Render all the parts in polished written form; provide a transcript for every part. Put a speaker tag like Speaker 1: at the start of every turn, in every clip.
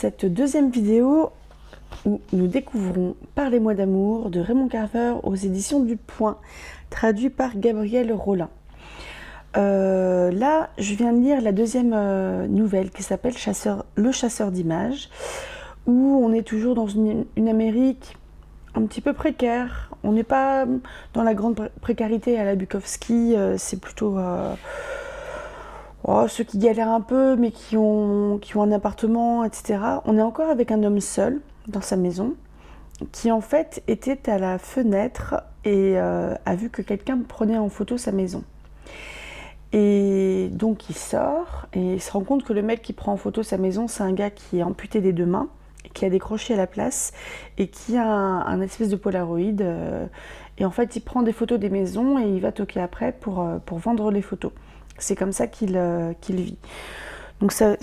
Speaker 1: cette deuxième vidéo où nous découvrons Parlez-moi d'amour de Raymond Carver aux éditions du Point, traduit par Gabrielle Rollin. Là, je viens de lire la deuxième nouvelle qui s'appelle Le chasseur d'images, où on est toujours dans une Amérique un petit peu précaire. On n'est pas dans la grande précarité à la Bukowski, c'est plutôt ceux qui galèrent un peu mais qui ont un appartement, etc. On est encore avec un homme seul dans sa maison qui en fait était à la fenêtre et a vu que quelqu'un prenait en photo sa maison. Et donc il sort et il se rend compte que le mec qui prend en photo sa maison, c'est un gars qui est amputé des deux mains, qui a des crochets à la place et qui a un espèce de Polaroid. Et en fait, il prend des photos des maisons et il va toquer après pour vendre les photos. C'est comme ça qu'il vit. Donc ça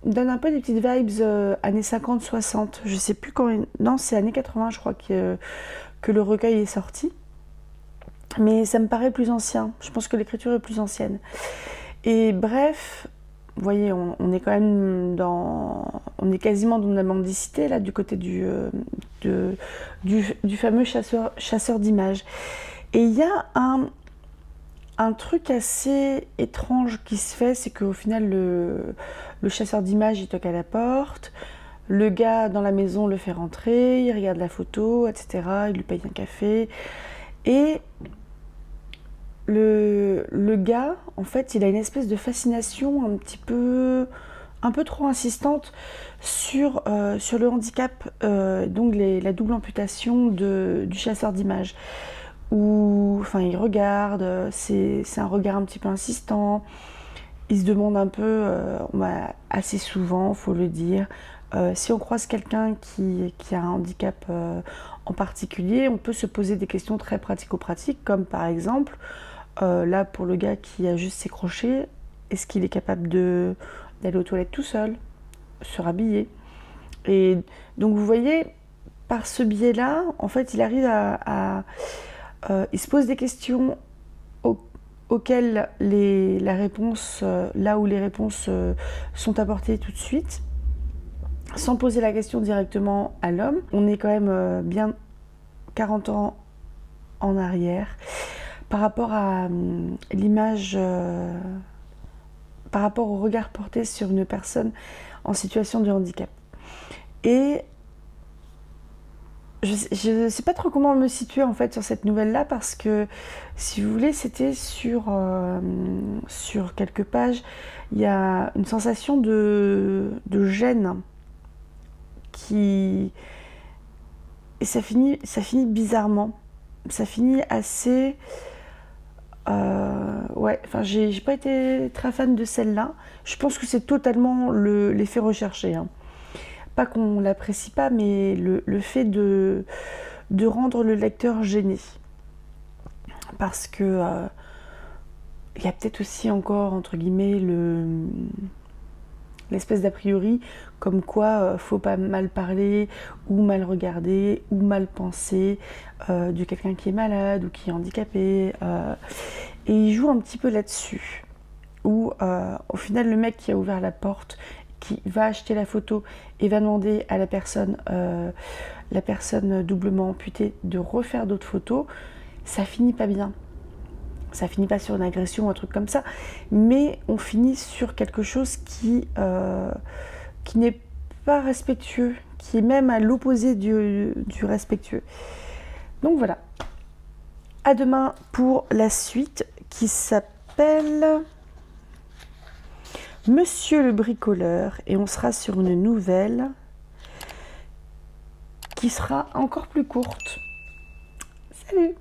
Speaker 1: donne un peu des petites vibes années 50-60. Je sais plus quand... Non, c'est années 80, je crois, que le recueil est sorti. Mais ça me paraît plus ancien. Je pense que l'écriture est plus ancienne. Et bref, vous voyez, on est quand même on est quasiment dans la mendicité, là, du côté du fameux chasseur d'images. Et il y a un truc assez étrange qui se fait, c'est qu'au final, le chasseur d'images, il toque à la porte. Le gars dans la maison le fait rentrer, il regarde la photo, etc. Il lui paye un café. Et le gars, en fait, il a une espèce de fascination un peu trop insistante sur le handicap, donc la double amputation du chasseur d'images. Enfin, il regarde, c'est un regard un petit peu insistant. Il se demande un peu, assez souvent, faut le dire, si on croise quelqu'un qui a un handicap en particulier, on peut se poser des questions très pratico-pratiques, comme par exemple, là pour le gars qui a juste ses crochets, est-ce qu'il est capable d'aller aux toilettes tout seul, se rhabiller? Et donc vous voyez, par ce biais-là, en fait, il arrive il se pose des questions auxquelles la réponse, là où les réponses sont apportées tout de suite, sans poser la question directement à l'homme. On est quand même bien 40 ans en arrière par rapport à l'image, par rapport au regard porté sur une personne en situation de handicap. Et je ne sais pas trop comment me situer en fait sur cette nouvelle-là, parce que si vous voulez, c'était sur quelques pages, il y a une sensation de gêne et ça finit bizarrement. Ça finit assez... enfin, j'ai pas été très fan de celle-là. Je pense que c'est totalement l'effet recherché, hein. Pas qu'on l'apprécie pas, mais le fait de rendre le lecteur gêné. Parce que il y a peut-être aussi encore, entre guillemets, l'espèce d'a priori, comme quoi faut pas mal parler, ou mal regarder, ou mal penser de quelqu'un qui est malade ou qui est handicapé. Et il joue un petit peu là-dessus. Où au final, le mec qui a ouvert la porte, qui va acheter la photo et va demander à la personne doublement amputée de refaire d'autres photos, ça finit pas bien. Ça finit pas sur une agression ou un truc comme ça, mais on finit sur quelque chose qui n'est pas respectueux, qui est même à l'opposé du respectueux. Donc voilà. À demain pour la suite qui s'appelle Monsieur le bricoleur, et on sera sur une nouvelle qui sera encore plus courte. Salut!